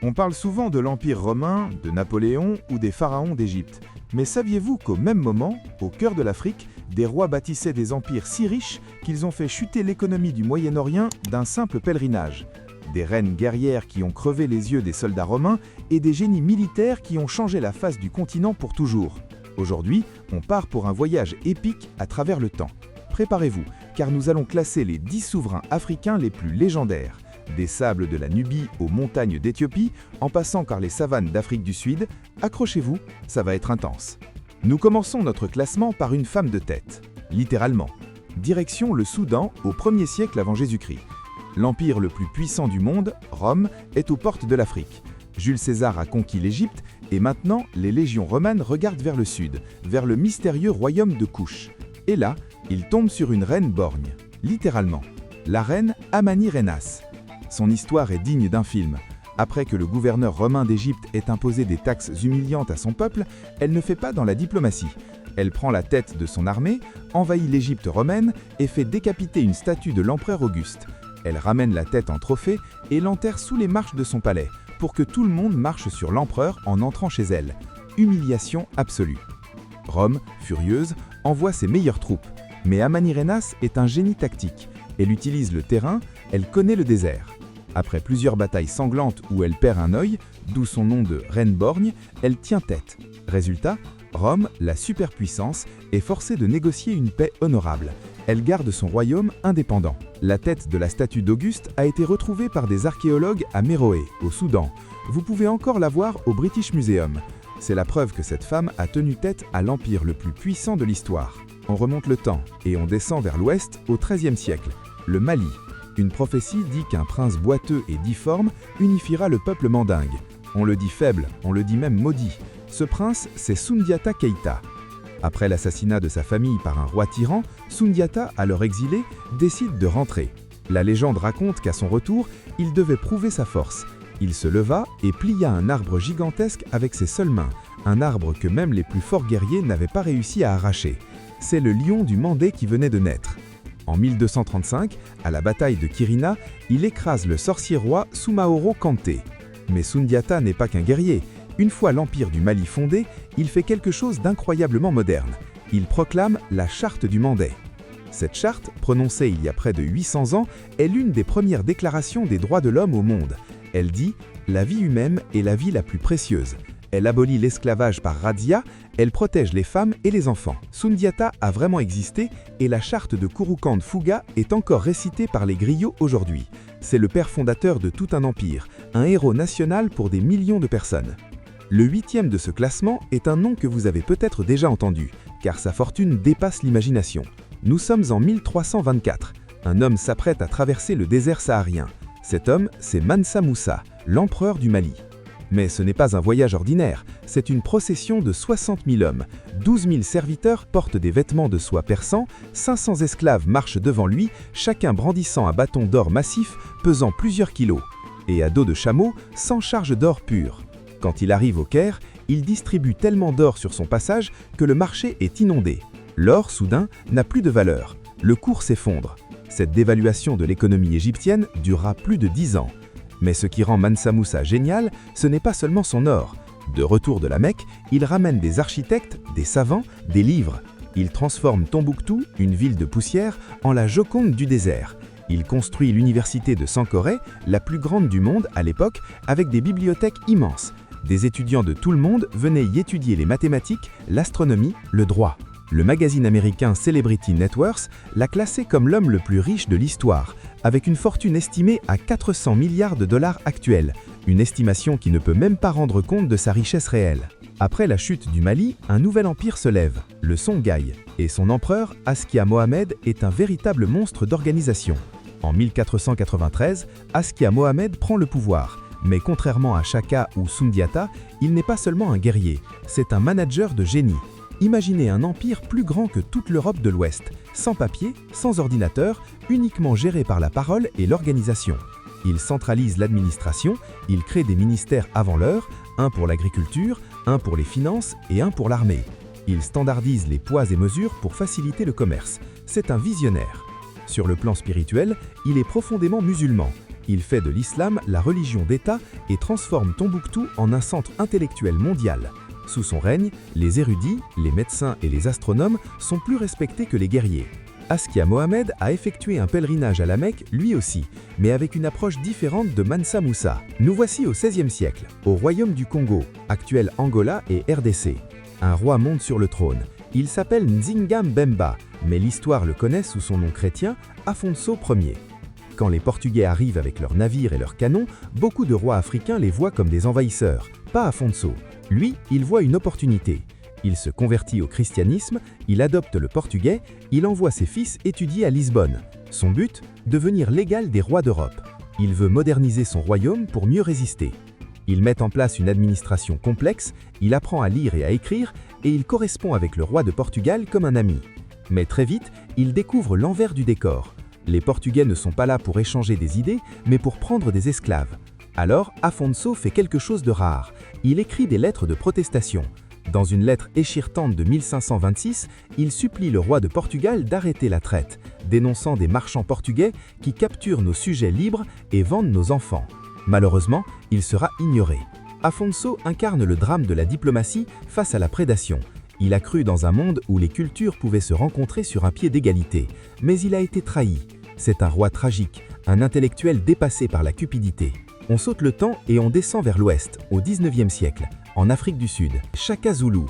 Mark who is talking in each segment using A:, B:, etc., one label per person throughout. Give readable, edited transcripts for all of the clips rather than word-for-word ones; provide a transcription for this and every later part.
A: On parle souvent de l'Empire romain, de Napoléon ou des pharaons d'Égypte. Mais saviez-vous qu'au même moment, au cœur de l'Afrique, des rois bâtissaient des empires si riches qu'ils ont fait chuter l'économie du Moyen-Orient d'un simple pèlerinage? Des reines guerrières qui ont crevé les yeux des soldats romains et des génies militaires qui ont changé la face du continent pour toujours. Aujourd'hui, on part pour un voyage épique à travers le temps. Préparez-vous, car nous allons classer les 10 souverains africains les plus légendaires. Des sables de la Nubie aux montagnes d'Éthiopie, en passant par les savanes d'Afrique du Sud, accrochez-vous, ça va être intense. Nous commençons notre classement par une femme de tête, littéralement. Direction le Soudan au 1er siècle avant Jésus-Christ. L'empire le plus puissant du monde, Rome, est aux portes de l'Afrique. Jules César a conquis l'Égypte et maintenant les légions romaines regardent vers le sud, vers le mystérieux royaume de Couche. Et là, ils tombent sur une reine borgne, littéralement. La reine Amanirenas. Son histoire est digne d'un film. Après que le gouverneur romain d'Égypte ait imposé des taxes humiliantes à son peuple, elle ne fait pas dans la diplomatie. Elle prend la tête de son armée, envahit l'Égypte romaine et fait décapiter une statue de l'empereur Auguste. Elle ramène la tête en trophée et l'enterre sous les marches de son palais, pour que tout le monde marche sur l'empereur en entrant chez elle. Humiliation absolue. Rome, furieuse, envoie ses meilleures troupes. Mais Amanirenas est un génie tactique. Elle utilise le terrain, elle connaît le désert. Après plusieurs batailles sanglantes où elle perd un œil, d'où son nom de reine borgne, elle tient tête. Résultat, Rome, la superpuissance, est forcée de négocier une paix honorable. Elle garde son royaume indépendant. La tête de la statue d'Auguste a été retrouvée par des archéologues à Méroé, au Soudan. Vous pouvez encore la voir au British Museum. C'est la preuve que cette femme a tenu tête à l'empire le plus puissant de l'histoire. On remonte le temps et on descend vers l'ouest au XIIIe siècle, le Mali. Une prophétie dit qu'un prince boiteux et difforme unifiera le peuple mandingue. On le dit faible, on le dit même maudit. Ce prince, c'est Soundiata Keïta. Après l'assassinat de sa famille par un roi tyran, Soundiata, alors exilé, décide de rentrer. La légende raconte qu'à son retour, il devait prouver sa force. Il se leva et plia un arbre gigantesque avec ses seules mains, un arbre que même les plus forts guerriers n'avaient pas réussi à arracher. C'est le lion du Mandé qui venait de naître. En 1235, à la bataille de Kirina, il écrase le sorcier roi Soumaoro Kanté. Mais Soundiata n'est pas qu'un guerrier. Une fois l'empire du Mali fondé, il fait quelque chose d'incroyablement moderne. Il proclame la charte du Mandé. Cette charte, prononcée il y a près de 800 ans, est l'une des premières déclarations des droits de l'homme au monde. Elle dit « La vie humaine est la vie la plus précieuse ». Elle abolit l'esclavage par razzia, elle protège les femmes et les enfants. Soundiata a vraiment existé et la charte de Kouroukan Fouga est encore récitée par les griots aujourd'hui. C'est le père fondateur de tout un empire, un héros national pour des millions de personnes. Le 8e de ce classement est un nom que vous avez peut-être déjà entendu, car sa fortune dépasse l'imagination. Nous sommes en 1324. Un homme s'apprête à traverser le désert saharien. Cet homme, c'est Mansa Moussa, l'empereur du Mali. Mais ce n'est pas un voyage ordinaire, c'est une procession de 60 000 hommes. 12 000 serviteurs portent des vêtements de soie persans, 500 esclaves marchent devant lui, chacun brandissant un bâton d'or massif pesant plusieurs kilos. Et à dos de chameau, 100 charges d'or pur. Quand il arrive au Caire, il distribue tellement d'or sur son passage que le marché est inondé. L'or, soudain, n'a plus de valeur. Le cours s'effondre. Cette dévaluation de l'économie égyptienne durera plus de 10 ans. Mais ce qui rend Mansa Moussa génial, ce n'est pas seulement son or. De retour de la Mecque, il ramène des architectes, des savants, des livres. Il transforme Tombouctou, une ville de poussière, en la Joconde du désert. Il construit l'université de Sankoré, la plus grande du monde à l'époque, avec des bibliothèques immenses. Des étudiants de tout le monde venaient y étudier les mathématiques, l'astronomie, le droit. Le magazine américain Celebrity Networks l'a classé comme l'homme le plus riche de l'histoire, avec une fortune estimée à 400 milliards de dollars actuels, une estimation qui ne peut même pas rendre compte de sa richesse réelle. Après la chute du Mali, un nouvel empire se lève, le Songhai, et son empereur, Askia Mohamed, est un véritable monstre d'organisation. En 1493, Askia Mohamed prend le pouvoir, mais contrairement à Shaka ou Soundiata, il n'est pas seulement un guerrier, c'est un manager de génie. Imaginez un empire plus grand que toute l'Europe de l'Ouest, sans papier, sans ordinateur, uniquement géré par la parole et l'organisation. Il centralise l'administration, il crée des ministères avant l'heure, un pour l'agriculture, un pour les finances et un pour l'armée. Il standardise les poids et mesures pour faciliter le commerce. C'est un visionnaire. Sur le plan spirituel, il est profondément musulman. Il fait de l'islam la religion d'État et transforme Tombouctou en un centre intellectuel mondial. Sous son règne, les érudits, les médecins et les astronomes sont plus respectés que les guerriers. Askia Mohamed a effectué un pèlerinage à la Mecque, lui aussi, mais avec une approche différente de Mansa Moussa. Nous voici au XVIe siècle, au royaume du Congo, actuel Angola et RDC. Un roi monte sur le trône. Il s'appelle Nzinga Mbemba, mais l'histoire le connaît sous son nom chrétien, Afonso Ier. Quand les Portugais arrivent avec leurs navires et leurs canons, beaucoup de rois africains les voient comme des envahisseurs, pas Afonso. Lui, il voit une opportunité. Il se convertit au christianisme, il adopte le portugais, il envoie ses fils étudier à Lisbonne. Son but, devenir l'égal des rois d'Europe. Il veut moderniser son royaume pour mieux résister. Il met en place une administration complexe, il apprend à lire et à écrire, et il correspond avec le roi de Portugal comme un ami. Mais très vite, il découvre l'envers du décor. Les Portugais ne sont pas là pour échanger des idées, mais pour prendre des esclaves. Alors, Afonso fait quelque chose de rare. Il écrit des lettres de protestation. Dans une lettre échirtante de 1526, il supplie le roi de Portugal d'arrêter la traite, dénonçant des marchands portugais qui capturent nos sujets libres et vendent nos enfants. Malheureusement, il sera ignoré. Afonso incarne le drame de la diplomatie face à la prédation. Il a cru dans un monde où les cultures pouvaient se rencontrer sur un pied d'égalité, mais il a été trahi. C'est un roi tragique, un intellectuel dépassé par la cupidité. On saute le temps et on descend vers l'ouest, au XIXe siècle, en Afrique du Sud. Chaka Zulu.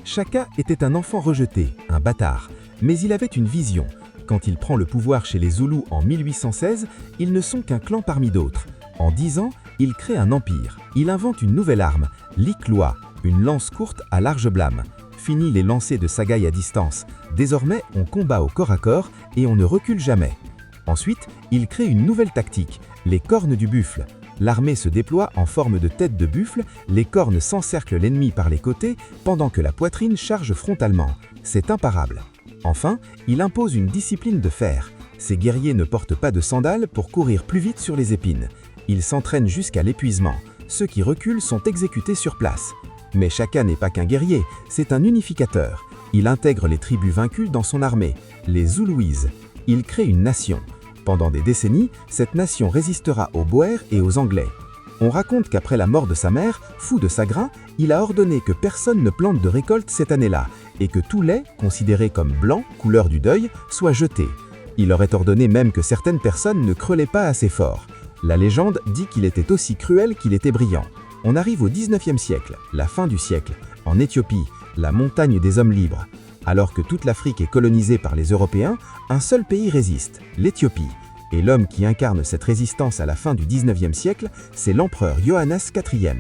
A: Chaka était un enfant rejeté, un bâtard, mais il avait une vision. Quand il prend le pouvoir chez les Zoulous en 1816, ils ne sont qu'un clan parmi d'autres. En 10 ans, il crée un empire. Il invente une nouvelle arme, l'Ikloa, une lance courte à large blâme. Fini les lancers de Sagaï à distance. Désormais, on combat au corps à corps et on ne recule jamais. Ensuite, il crée une nouvelle tactique, les cornes du buffle. L'armée se déploie en forme de tête de buffle, les cornes s'encerclent l'ennemi par les côtés, pendant que la poitrine charge frontalement. C'est imparable. Enfin, il impose une discipline de fer. Ces guerriers ne portent pas de sandales pour courir plus vite sur les épines. Ils s'entraînent jusqu'à l'épuisement. Ceux qui reculent sont exécutés sur place. Mais Chaka n'est pas qu'un guerrier, c'est un unificateur. Il intègre les tribus vaincues dans son armée, les Zuluises. Il crée une nation. Pendant des décennies, cette nation résistera aux Boers et aux Anglais. On raconte qu'après la mort de sa mère, fou de chagrin, il a ordonné que personne ne plante de récolte cette année-là et que tout lait, considéré comme blanc, couleur du deuil, soit jeté. Il aurait ordonné même que certaines personnes ne creulaient pas assez fort. La légende dit qu'il était aussi cruel qu'il était brillant. On arrive au XIXe siècle, la fin du siècle, en Éthiopie, la montagne des hommes libres. Alors que toute l'Afrique est colonisée par les Européens, un seul pays résiste, l'Éthiopie. Et l'homme qui incarne cette résistance à la fin du XIXe siècle, c'est l'empereur Johannes IV.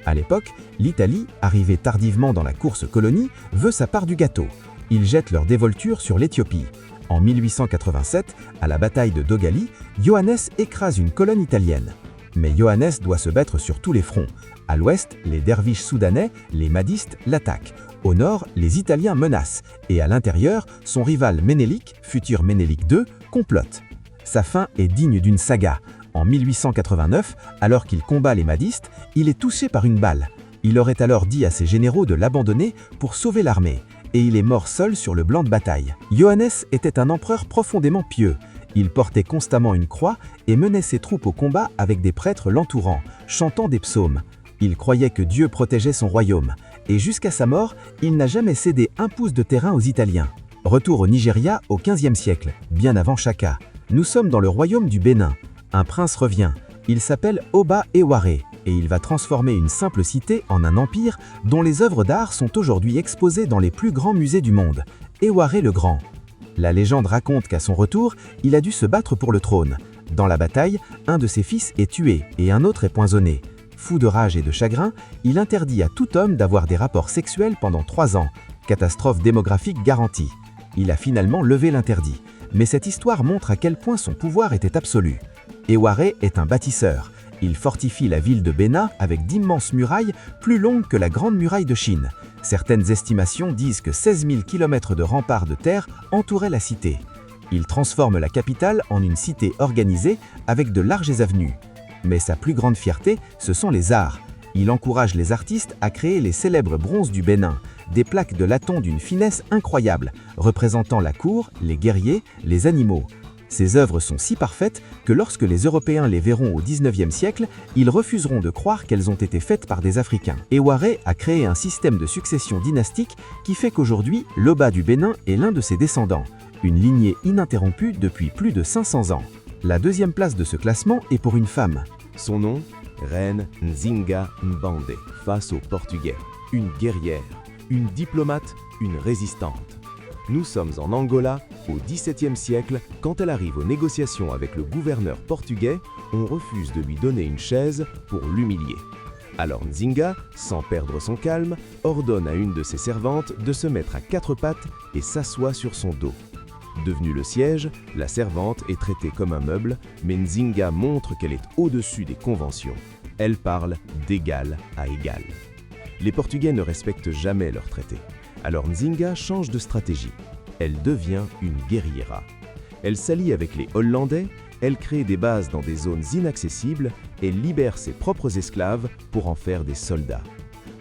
A: À l'époque, l'Italie, arrivée tardivement dans la course colonie, veut sa part du gâteau. Ils jettent leur dévolture sur l'Éthiopie. En 1887, à la bataille de Dogali, Johannes écrase une colonne italienne. Mais Johannes doit se battre sur tous les fronts. À l'ouest, les derviches soudanais, les mahdistes, l'attaquent. Au nord, les Italiens menacent. Et à l'intérieur, son rival Ménélique, futur Ménélique II, complote. Sa fin est digne d'une saga. En 1889, alors qu'il combat les mahdistes, il est touché par une balle. Il aurait alors dit à ses généraux de l'abandonner pour sauver l'armée. Et il est mort seul sur le blanc de bataille. Johannes était un empereur profondément pieux. Il portait constamment une croix et menait ses troupes au combat avec des prêtres l'entourant, chantant des psaumes. Il croyait que Dieu protégeait son royaume. Et jusqu'à sa mort, il n'a jamais cédé un pouce de terrain aux Italiens. Retour au Nigeria au XVe siècle, bien avant Chaka. Nous sommes dans le royaume du Bénin. Un prince revient. Il s'appelle Oba Eware et il va transformer une simple cité en un empire dont les œuvres d'art sont aujourd'hui exposées dans les plus grands musées du monde. Eware le Grand. La légende raconte qu'à son retour, il a dû se battre pour le trône. Dans la bataille, un de ses fils est tué et un autre est poisonné. Fou de rage et de chagrin, il interdit à tout homme d'avoir des rapports sexuels pendant 3 ans. Catastrophe démographique garantie. Il a finalement levé l'interdit. Mais cette histoire montre à quel point son pouvoir était absolu. Eware est un bâtisseur. Il fortifie la ville de Bénin avec d'immenses murailles plus longues que la Grande Muraille de Chine. Certaines estimations disent que 16 000 km de remparts de terre entouraient la cité. Il transforme la capitale en une cité organisée avec de larges avenues. Mais sa plus grande fierté, ce sont les arts. Il encourage les artistes à créer les célèbres bronzes du Bénin, des plaques de laton d'une finesse incroyable, représentant la cour, les guerriers, les animaux.
B: Ces œuvres sont si parfaites que lorsque les Européens les verront au XIXe siècle, ils refuseront de croire qu'elles ont été faites par des Africains. Éwaré a créé un système de succession dynastique qui fait qu'aujourd'hui, l'Oba du Bénin est l'un de ses descendants, une lignée ininterrompue depuis plus de 500 ans. La deuxième place de ce classement est pour une femme.
C: Son nom, Reine Nzinga Mbande, face aux Portugais. Une guerrière, une diplomate, une résistante. Nous sommes en Angola, au XVIIe siècle, quand elle arrive aux négociations avec le gouverneur portugais, on refuse de lui donner une chaise pour l'humilier. Alors Nzinga, sans perdre son calme, ordonne à une de ses servantes de se mettre à quatre pattes et s'assoit sur son dos. Devenue le siège, la servante est traitée comme un meuble, mais Nzinga montre qu'elle est au-dessus des conventions. Elle parle d'égal à égal. Les Portugais ne respectent jamais leurs traités. Alors Nzinga change de stratégie. Elle devient une guerriera. Elle s'allie avec les Hollandais, elle crée des bases dans des zones inaccessibles et libère ses propres esclaves pour en faire des soldats.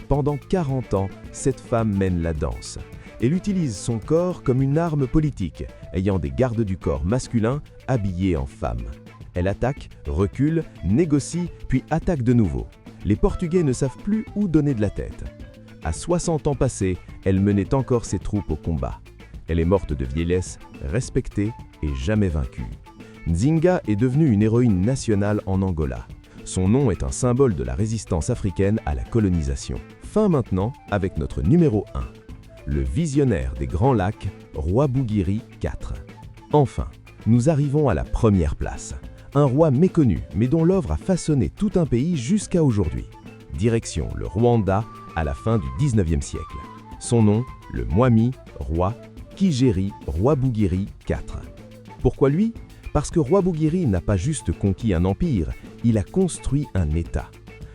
C: Pendant 40 ans, cette femme mène la danse. Elle utilise son corps comme une arme politique, ayant des gardes du corps masculins habillés en femmes. Elle attaque, recule, négocie, puis attaque de nouveau. Les Portugais ne savent plus où donner de la tête. À 60 ans passés, elle menait encore ses troupes au combat. Elle est morte de vieillesse, respectée et jamais vaincue. Nzinga est devenue une héroïne nationale en Angola. Son nom est un symbole de la résistance africaine à la colonisation. Fin maintenant avec notre numéro 1. Le visionnaire des Grands Lacs, Roi Bouguiri IV. Enfin, nous arrivons à la première place. Un roi méconnu, mais dont l'œuvre a façonné tout un pays jusqu'à aujourd'hui. Direction le Rwanda, à la fin du XIXe siècle. Son nom, le Mwami, roi, Kigeri, Roi Bouguiri IV. Pourquoi lui? Parce que Roi Bouguiri n'a pas juste conquis un empire, il a construit un État.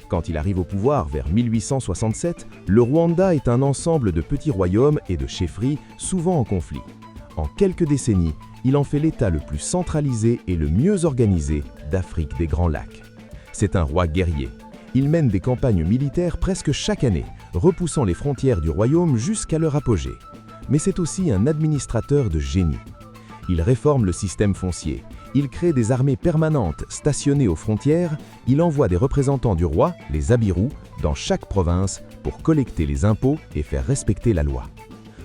C: Quand il arrive au pouvoir vers 1867, le Rwanda est un ensemble de petits royaumes et de chefferies souvent en conflit. En quelques décennies, il en fait l'État le plus centralisé et le mieux organisé d'Afrique des Grands Lacs. C'est un roi guerrier. Il mène des campagnes militaires presque chaque année, repoussant les frontières du royaume jusqu'à leur apogée. Mais c'est aussi un administrateur de génie. Il réforme le système foncier. Il crée des armées permanentes stationnées aux frontières. Il envoie des représentants du roi, les Abirous, dans chaque province pour collecter les impôts et faire respecter la loi.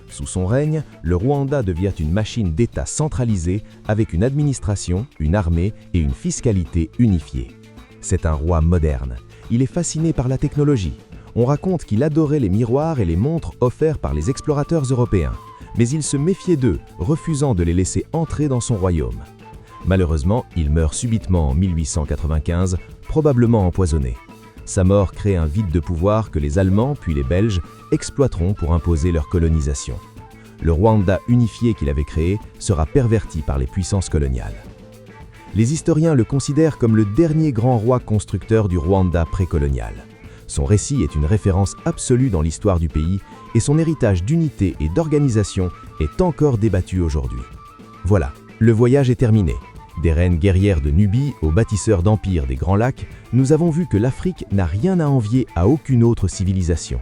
C: Sous son règne, le Rwanda devient une machine d'État centralisée avec une administration, une armée et une fiscalité unifiées. C'est un roi moderne. Il est fasciné par la technologie. On raconte qu'il adorait les miroirs et les montres offerts par les explorateurs européens. Mais il se méfiait d'eux, refusant de les laisser entrer dans son royaume. Malheureusement, il meurt subitement en 1895, probablement empoisonné. Sa mort crée un vide de pouvoir que les Allemands puis les Belges exploiteront pour imposer leur colonisation. Le Rwanda unifié qu'il avait créé sera perverti par les puissances coloniales. Les historiens le considèrent comme le dernier grand roi constructeur du Rwanda précolonial. Son récit est une référence absolue dans l'histoire du pays et son héritage d'unité et d'organisation est encore débattu aujourd'hui. Voilà, le voyage est terminé. Des reines guerrières de Nubie aux bâtisseurs d'empires des Grands Lacs, nous avons vu que l'Afrique n'a rien à envier à aucune autre civilisation.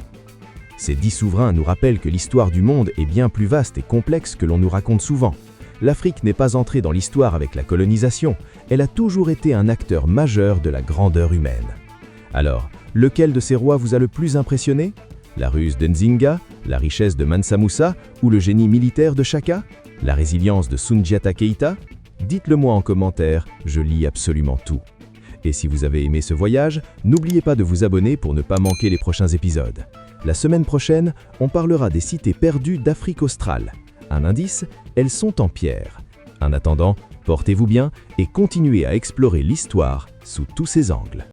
C: Ces 10 souverains nous rappellent que l'histoire du monde est bien plus vaste et complexe que l'on nous raconte souvent. L'Afrique n'est pas entrée dans l'histoire avec la colonisation, elle a toujours été un acteur majeur de la grandeur humaine. Alors, lequel de ces rois vous a le plus impressionné? La ruse de Nzinga, la richesse de Mansa Musa ou le génie militaire de Chaka? La résilience de Soundiata Keïta? Dites-le moi en commentaire, je lis absolument tout. Et si vous avez aimé ce voyage, n'oubliez pas de vous abonner pour ne pas manquer les prochains épisodes. La semaine prochaine, on parlera des cités perdues d'Afrique australe. Un indice, elles sont en pierre. En attendant, portez-vous bien et continuez à explorer l'histoire sous tous ses angles.